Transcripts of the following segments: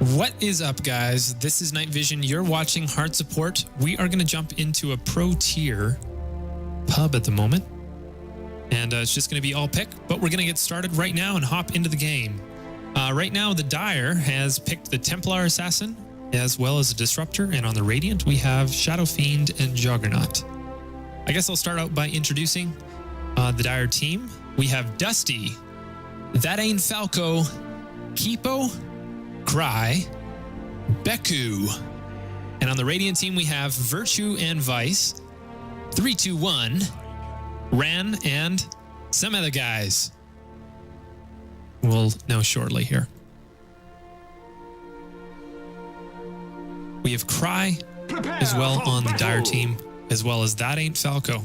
What is up, guys? This is Night Vision. You're watching Hard Support. We are going to jump into a pro tier pub at the moment. And it's just going to be all pick, but we're going to get started right now and hop into the game. Right now, the Dire has picked the Templar Assassin as well as a Disruptor. And on the Radiant, we have Shadow Fiend and Juggernaut. I guess I'll start out by introducing the Dire team. We have Dusty, That Ain't Falco, Kipo, Cry, Beku. And on the Radiant team, we have Virtue and Vice, 321, Ran, and some other guys. We'll know shortly here. We have Cry as well on the Dire team, as well as That Ain't Falco.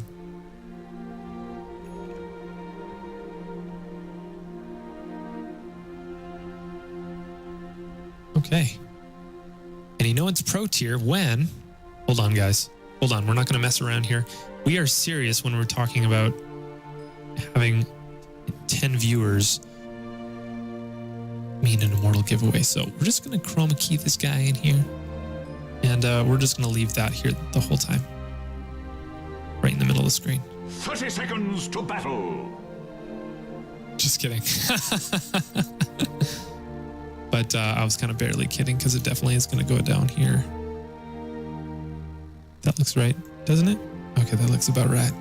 Okay. And you know it's pro tier when... Hold on, guys. Hold on. We're not going to mess around here. We are serious when we're talking about having 10 viewers mean an immortal giveaway. So we're just going to chroma key this guy in here. And we're just going to leave that here the whole time. Right in the middle of the screen. 30 seconds to battle. Just kidding. But I was kind of barely kidding because it definitely is going to go down here. That looks right, doesn't it? Okay, that looks about right.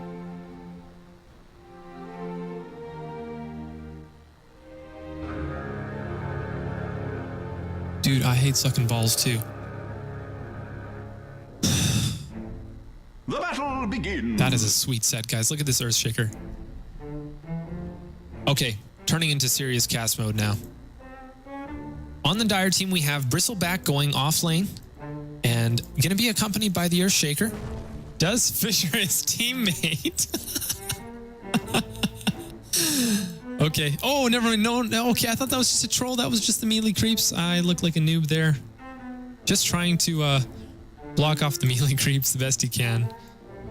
Dude, I hate sucking balls too. The battle begins. That is a sweet set, guys. Look at this Earthshaker. Okay, turning into serious cast mode now. On the Dire team, we have Bristleback going off lane and going to be accompanied by the Earthshaker. Does Fisher his teammate? Okay. Oh, never mind. No. Okay, I thought that was just a troll. That was just the melee creeps. I look like a noob there. Just trying to block off the melee creeps the best he can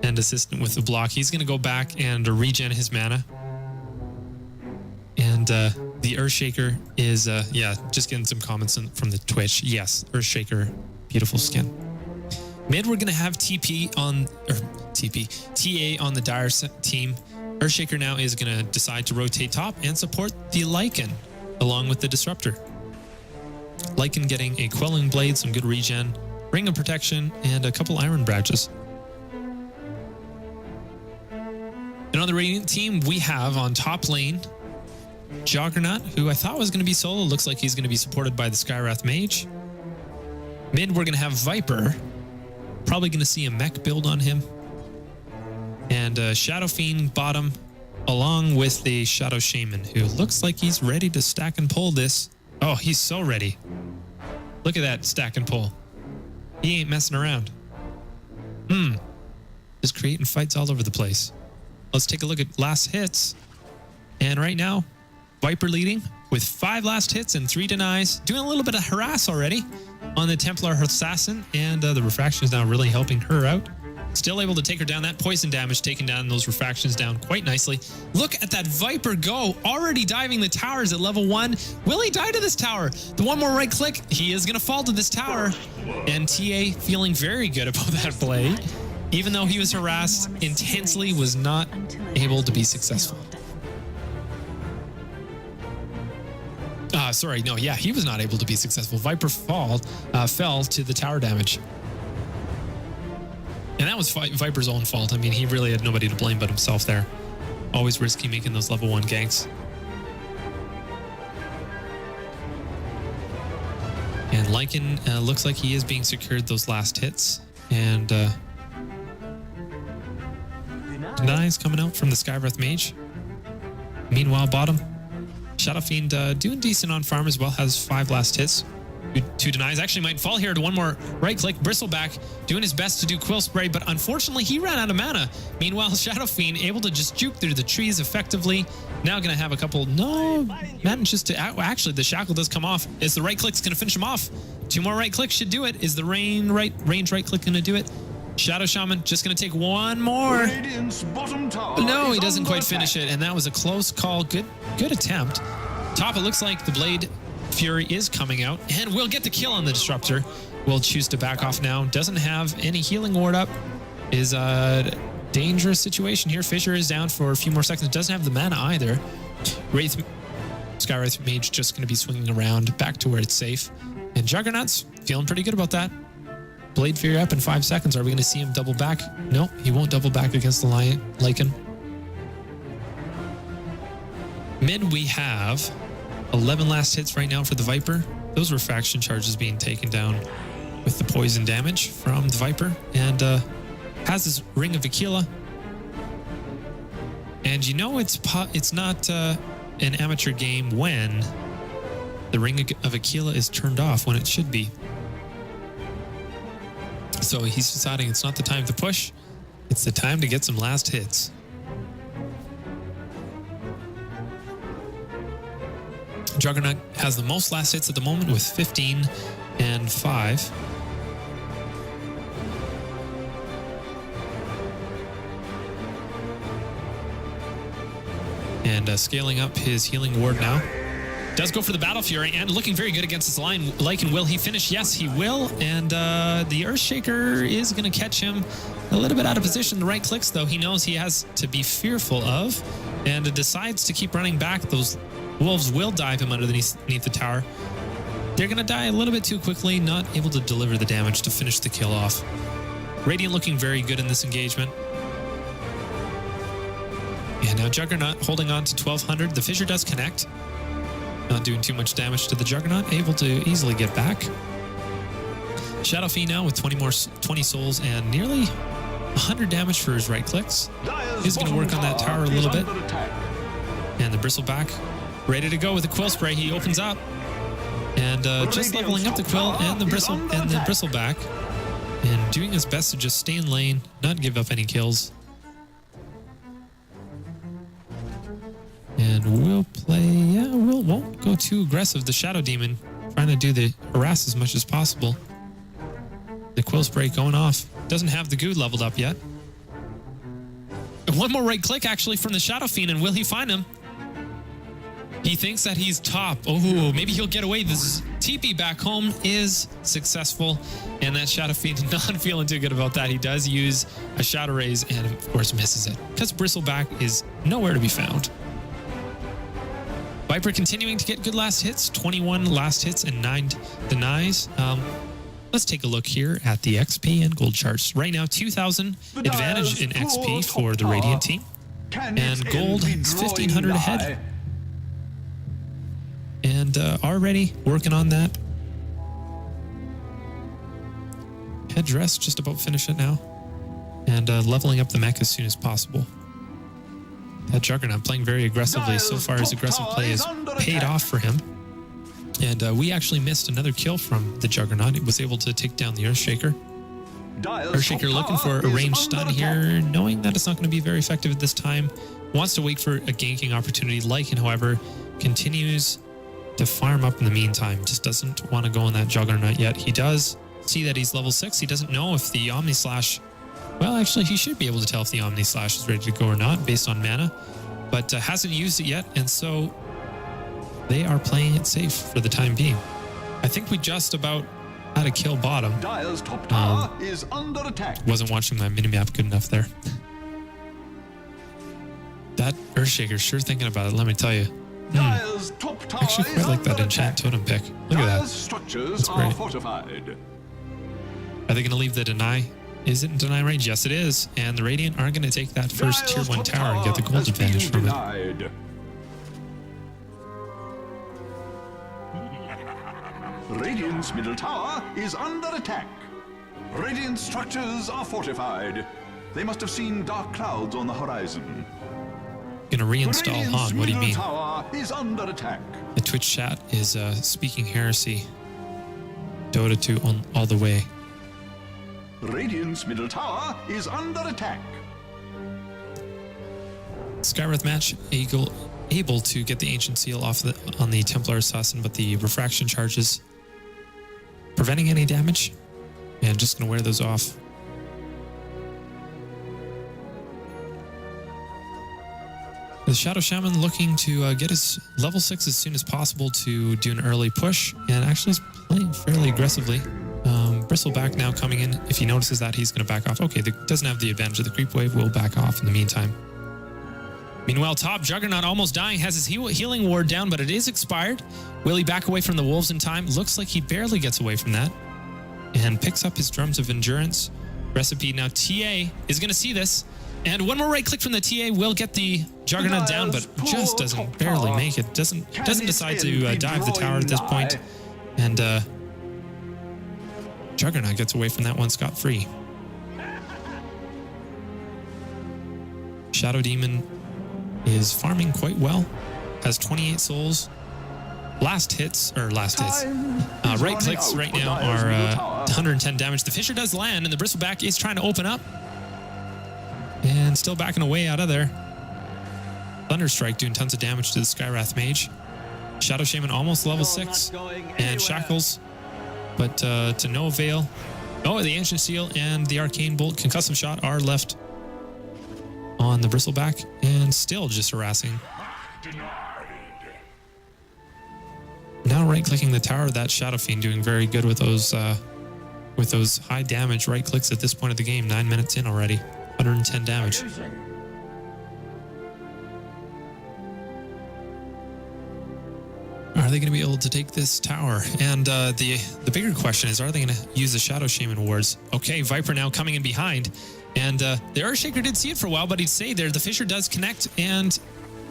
and assist him with the block. He's going to go back and regen his mana. And the Earthshaker is, just getting some comments from the Twitch. Yes, Earthshaker, beautiful skin. Mid, we're going to have TA on the Dire team. Earthshaker now is going to decide to rotate top and support the Lycan along with the Disruptor. Lycan getting a Quelling Blade, some good regen, Ring of Protection, and a couple Iron Badges. And on the Radiant team, we have on top lane Juggernaut, who I thought was going to be solo. Looks like he's going to be supported by the Skywrath Mage. Mid, we're going to have Viper. Probably going to see a mech build on him. And Shadow Fiend bottom, along with the Shadow Shaman, who looks like he's ready to stack and pull this. Oh, he's so ready. Look at that stack and pull. He ain't messing around. Just creating fights all over the place. Let's take a look at last hits. And right now, Viper leading with 5 last hits and 3 denies. Doing a little bit of harass already on the Templar Assassin. And the refraction is now really helping her out. Still able to take her down. That poison damage taking down those refractions down quite nicely. Look at that Viper go. Already diving the towers at level 1. Will he die to this tower? The one more right click. He is going to fall to this tower. And TA feeling very good about that play. Even though he was harassed intensely, was not able to be successful. He was not able to be successful. Viper fell to the tower damage. And that was Viper's own fault. I mean, he really had nobody to blame but himself there. Always risky making those level 1 ganks. And Lycan looks like he is being secured those last hits. And denies coming out from the Skywrath Mage. Meanwhile, bottom, Shadow Fiend doing decent on farm as well, has 5 last hits. 2 denies, actually might fall here to one more right click. Bristleback doing his best to do Quill Spray, but unfortunately he ran out of mana. Meanwhile, Shadow Fiend able to just juke through the trees effectively. Now going to have a couple, manages to, actually the shackle does come off. Is the right click's going to finish him off? 2 more right clicks should do it. Is the range right click going to do it? Shadow Shaman just going to take 1 more. No, he doesn't quite finish it, and that was a close call. Good attempt. Top, it looks like the blade Fury is coming out and will get the kill on the Disruptor. Will choose to back off now. Doesn't have any healing ward up. Is a dangerous situation here. Fissure is down for a few more seconds. Doesn't have the mana either. Skywrath Mage just going to be swinging around back to where it's safe. And Juggernaut's feeling pretty good about that. Blade Fury up in 5 seconds. Are we going to see him double back? No, he won't double back against the Lycan. Mid, we have 11 last hits right now for the Viper. Those refraction charges being taken down with the poison damage from the Viper. And has his Ring of Aquila. And you know it's not an amateur game when the Ring of Aquila is turned off when it should be. So he's deciding it's not the time to push. It's the time to get some last hits. Juggernaut has the most last hits at the moment with 15 and 5. And scaling up his healing ward now. Does go for the Battle Fury and looking very good against his line. Lycan, will he finish? Yes, he will. And the Earthshaker is going to catch him a little bit out of position. The right clicks, though, he knows he has to be fearful of and decides to keep running back. Those wolves will dive him underneath the tower. They're going to die a little bit too quickly, not able to deliver the damage to finish the kill off. Radiant looking very good in this engagement. And now Juggernaut holding on to 1200. The Fissure does connect. Not doing too much damage to the Juggernaut. Able to easily get back. Shadow Fiend now with 20 souls and nearly 100 damage for his right clicks. He's going to work on that tower a little bit. And the Bristleback ready to go with the Quill Spray. He opens up. And just leveling up the Quill and the Bristleback. And doing his best to just stay in lane, not give up any kills. And we'll play, won't go too aggressive. The Shadow Demon trying to do the harass as much as possible. The Quill Spray going off. Doesn't have the goo leveled up yet. And one more right click actually from the Shadow Fiend, and will he find him? He thinks that he's top. Oh, maybe he'll get away. This TP back home is successful, and that Shadow Fiend not feeling too good about that. He does use a Shadow Raise and of course misses it because Bristleback is nowhere to be found. Viper continuing to get good last hits, 21 last hits and 9 denies. Let's take a look here at the XP and gold charts. Right now, 2,000 advantage in XP for the Radiant team. And gold is 1,500 ahead. And already working on that. Headdress, just about finish it now. And leveling up the mech as soon as possible. That Juggernaut playing very aggressively. So far, his aggressive play has paid off for him. And we actually missed another kill from the Juggernaut. It was able to take down the Earthshaker. Earthshaker looking for a ranged stun here, knowing that it's not going to be very effective at this time. Wants to wait for a ganking opportunity. Lycan, however, continues to farm up in the meantime. Just doesn't want to go on that Juggernaut yet. He does see that he's level 6. He doesn't know if the Omni Slash... Well, actually, he should be able to tell if the Omni Slash is ready to go or not based on mana, but hasn't used it yet, and so they are playing it safe for the time being. I think we just about had a kill bottom. Dire's top tower is under attack. Wasn't watching my minimap good enough there. That Earthshaker's sure thinking about it, let me tell you. Dire's top tower Actually quite like that enchant totem pick. Look at that. Dire's structures are fortified. Are they going to leave the deny? Is it in deny range? Yes, it is. And the Radiant are going to take that first tier 1 tower and get the gold advantage from it. Radiant's middle tower is under attack. Radiant structures are fortified. They must have seen dark clouds on the horizon. Gonna reinstall Han. What do you mean? Tower is under attack. The Twitch chat is speaking heresy. Dota 2 all the way. Radiant's middle tower is under attack. Skywrath match able to get the ancient seal off on the Templar Assassin, but the refraction charges preventing any damage. And just gonna wear those off. The The Shadow Shaman looking to get his level 6 as soon as possible to do an early push, and actually is playing fairly aggressively. Bristleback now coming in. If he notices that, he's going to back off. Okay, doesn't have the advantage of the creep wave. Will back off in the meantime. Meanwhile, top Juggernaut almost dying, has his healing ward down, but it is expired. Will he back away from the wolves in time? Looks like he barely gets away from that, and picks up his drums of endurance. Recipe now. TA is going to see this, and one more right click from the TA will get the Juggernaut down, but just doesn't barely make it. Doesn't decide to dive the tower at this point, and Juggernaut gets away from that one scot-free. Shadow Demon is farming quite well, has 28 souls. Right clicks right now are 110 damage. The Fissure does land, and the Bristleback is trying to open up, and still backing away out of there. Thunderstrike doing tons of damage to the Skywrath Mage. Shadow Shaman almost level 6, and Shackles, but to no avail. Oh, the Ancient Seal and the Arcane Bolt Concussive Shot are left on the Bristleback, and still just harassing. Now right-clicking the tower, that Shadow Fiend doing very good with those high damage right clicks at this point of the game. 9 minutes in already, 110 damage. Are they going to be able to take this tower? And the bigger question is, are they going to use the Shadow Shaman wards? Okay, Viper now coming in behind, and the Earthshaker did see it for a while, but he'd say there the Fissure does connect, and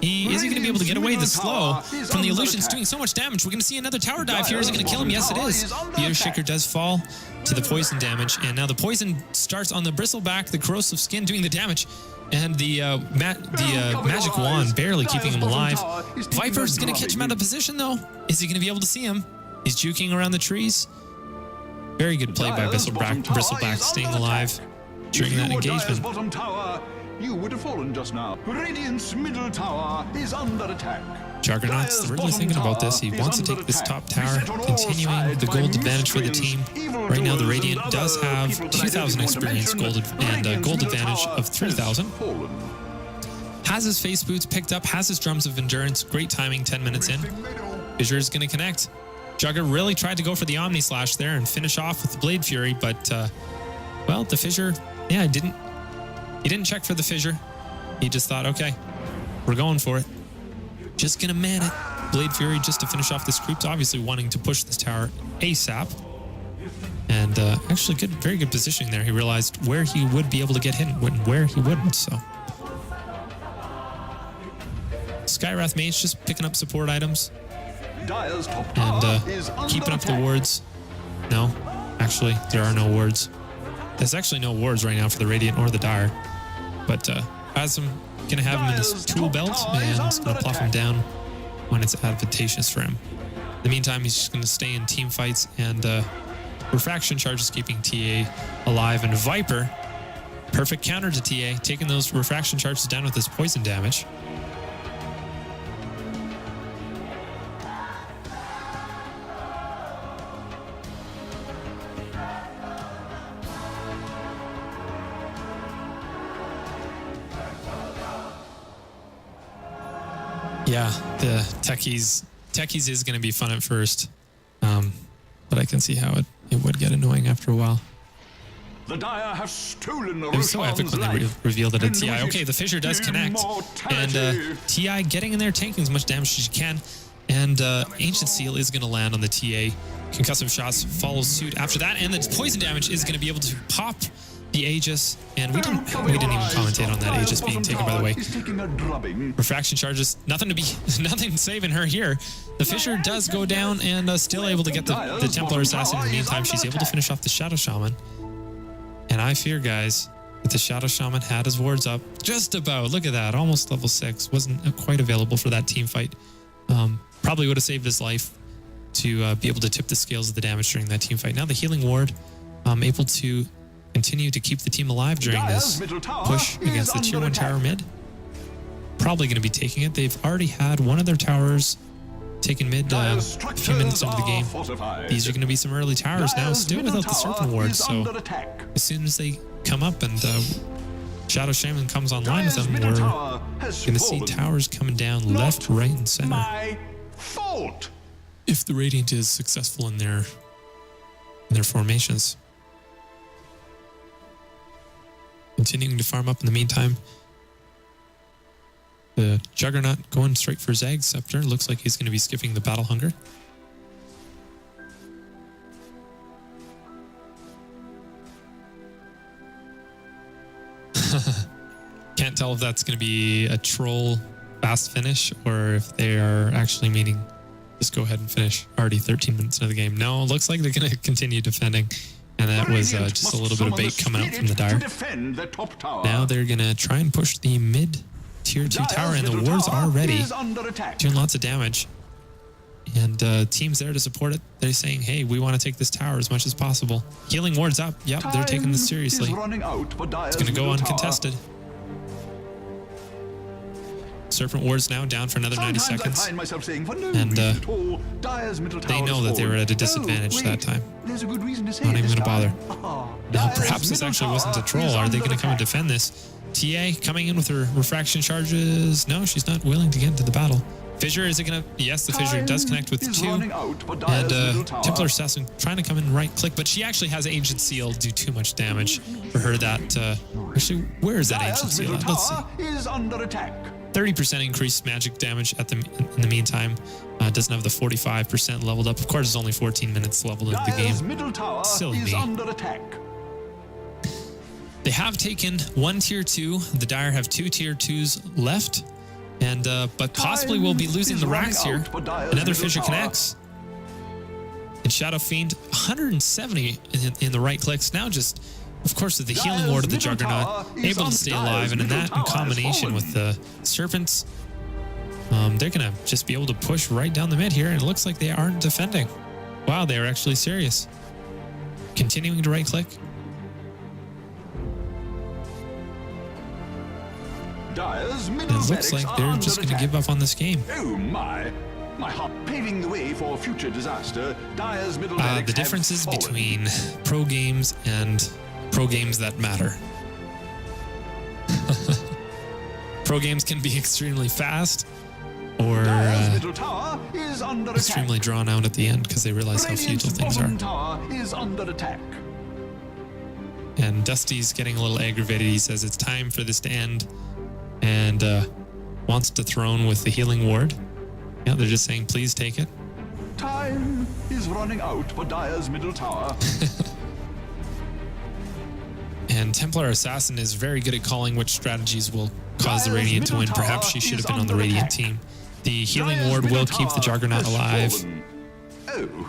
is he going to be able to get away? The slow from the illusion's doing so much damage. We're going to see another tower dive here. Is it going to kill him? Yes, it is. The Earthshaker does fall to the poison damage, and now the poison starts on the Bristleback, the corrosive skin doing the damage, and the magic wand barely keeping him alive. Viper's going to catch him out of position, though. Is he going to be able to see him? He's juking around the trees. Very good play by Bristleback staying alive during that engagement. You would have fallen just now. Radiant's middle tower is under attack. Juggernaut's really thinking about this. He wants to take this top tower, continuing the gold advantage for the team. Right now, the Radiant does have 2,000 experience gold and a gold advantage of 3,000. Has his face boots picked up, has his drums of endurance. Great timing, 10 minutes in. Fissure is going to connect. Jugger really tried to go for the Omni Slash there and finish off with the Blade Fury, but, well, the Fissure, yeah, he didn't check for the Fissure. He just thought, okay, we're going for it. Just gonna man it. Blade Fury just to finish off this creeps, obviously wanting to push this tower ASAP. And actually very good positioning there. He realized where he would be able to get hit and where he wouldn't, so. Skywrath Mage just picking up support items. And keeping up the wards. No, actually, there are no wards. There's actually no wards right now for the Radiant or the Dire. But Asm gonna have him in his tool belt and it's gonna pluff him down when it's advantageous for him. In the meantime, he's just gonna stay in team fights, and Refraction Charge is keeping TA alive, and Viper, perfect counter to TA, taking those Refraction Charges down with his poison damage. Yeah, the Techies is going to be fun at first, but I can see how it would get annoying after a while. The Dire have stolen the It was so epic when they revealed it at TI. Okay, the Fissure does connect, and TI getting in there, taking as much damage as you can, and Ancient Seal is going to land on the TA. Concussive Shots follows suit after that, and the poison damage is going to be able to pop the Aegis, and we didn't even commentate on that Aegis being taken, by the way. Refraction Charges, nothing saving her here. The Fissure does go down, and still able to get the Templar Assassin. In the meantime, she's able to finish off the Shadow Shaman. And I fear, guys, that the Shadow Shaman had his wards up just about. Look at that, almost level 6. Wasn't quite available for that team fight. Probably would have saved his life to be able to tip the scales of the damage during that team fight. Now the Healing Ward, able to continue to keep the team alive during this push against the tier 1 tower mid. Probably going to be taking it. They've already had one of their towers taken mid a few minutes into the game. These are going to be some early towers now, still without the Serpent Ward, so as soon as they come up and Shadow Shaman comes online with Dire's them. middle We're tower has going to see fallen. towers coming down Not left, right, and center. My fault. If the Radiant is successful in their formations. Continuing to farm up in the meantime. The Juggernaut going straight for Zag's Scepter. Looks like he's going to be skipping the Battle Hunger. Can't tell if that's going to be a troll fast finish or if they are actually meaning just go ahead and finish. Already 13 minutes into the game. No, it looks like they're going to continue defending. And that was just a little bit of bait coming out from the Dire. Now they're going to try and push the mid tier 2 tower, and the wards are ready, doing lots of damage. And teams there to support it. They're saying, hey, we want to take this tower as much as possible. Healing wards up. Yep, they're taking this seriously. It's going to go uncontested. Serpent wards now down for another 90 seconds. And they know that they were at a disadvantage that time. Not even going to bother. Now, perhaps this actually wasn't a troll. Are they going to come and defend this? TA coming in with her refraction charges. No, she's not willing to get into the battle. Fissure, is it going to? Yes, the Fissure does connect with the 2. And Templar Assassin trying to come in right click, but she actually has Ancient Seal do too much damage for her. That actually, where is that Ancient Seal at? Let's see. 30% increased magic damage at in the meantime. Doesn't have the 45% leveled up. Of course, it's only 14 minutes leveled into the game. Silly me. They have taken 1 tier 2. The Dire have 2 tier 2s left. And but possibly we'll be losing the racks here. Another Fissure connects. And Shadow Fiend, 170 in the right clicks. Now just, of course, with the Healing Ward of the Juggernaut, able to stay alive. And in that, in combination with the Serpents, they're going to just be able to push right down the mid here. And it looks like they aren't defending. Wow, they are actually serious. Continuing to right click. And it looks like they're just going to give up on this game. Oh my heart, paving the way for future disaster. Dire's middle the differences between pro games and pro games that matter. Pro games can be extremely fast or extremely drawn out at the end because they realize how futile things are. And Dusty's getting a little aggravated. He says it's time for this to end. And wants to throne with the Healing Ward. Yeah, they're just saying, please take it. Time is running out for Dire's middle tower. And Templar Assassin is very good at calling which strategies will cause the Radiant to win. Perhaps she should have been on the Radiant team. The Healing Ward will keep the Juggernaut alive.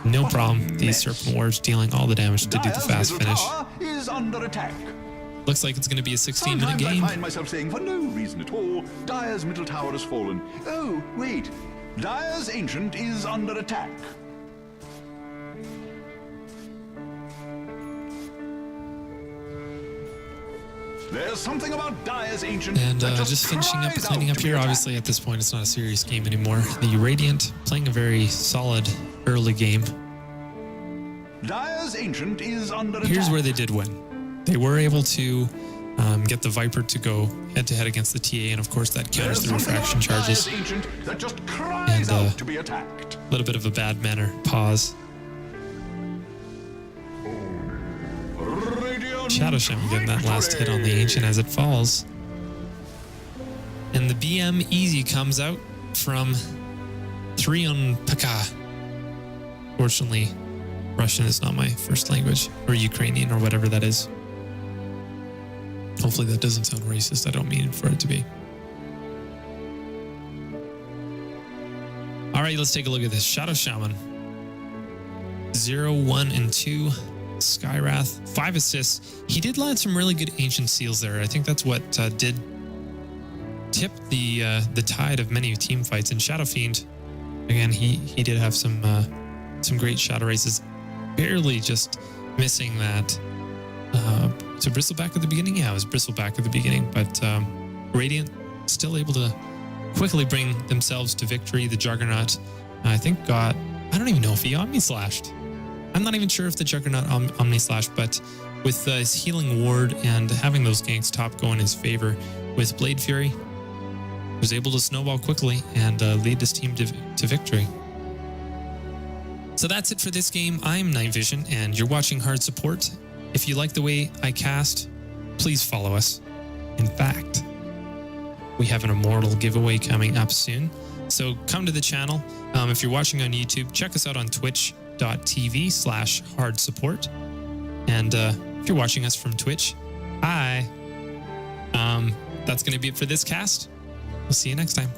No problem. These Serpent Wards dealing all the damage to do the fast finish. Looks like it's going to be a 16-minute game. I find myself saying, for no reason at all, Dire's middle tower has fallen. Oh, wait. Dire's Ancient is under attack. There's something about Dire's Ancient. And just finishing up, cleaning up here. Obviously, at this point, it's not a serious game anymore. The Radiant playing a very solid early game. Dire's Ancient is under attack. Here's where they did win. They were able to get the Viper to go head-to-head against the TA, and of course that counters the refraction charges. That just cries out to be attacked. A little bit of a bad manner pause. Shadow Shaman getting that last hit on the Ancient as it falls. And the BM Easy comes out from 3 on Paka. Fortunately, Russian is not my first language, or Ukrainian, or whatever that is. Hopefully that doesn't sound racist. I don't mean for it to be. All right, let's take a look at this. Shadow Shaman. 0, 1, and 2. Skywrath. 5 assists. He did land some really good Ancient Seals there. I think that's what did tip the tide of many team fights. And Shadow Fiend, again, he did have some great Shadow races. Barely just missing that. So Bristleback at the beginning? Yeah, it was Bristleback at the beginning, but Radiant still able to quickly bring themselves to victory. The Juggernaut, I think, I don't even know if he on me slashed. I'm not even sure if the Juggernaut Omni Slash, but with his healing ward and having those ganks top go in his favor with Blade Fury, was able to snowball quickly and lead his team to victory. So that's it for this game. I'm Night Vision, and you're watching Hard Support. If you like the way I cast, please follow us. In fact, we have an Immortal giveaway coming up soon. So come to the channel. If you're watching on YouTube, check us out on twitch.tv/hardsupport. And if you're watching us from Twitch, hi. That's going to be it for this cast. We'll see you next time.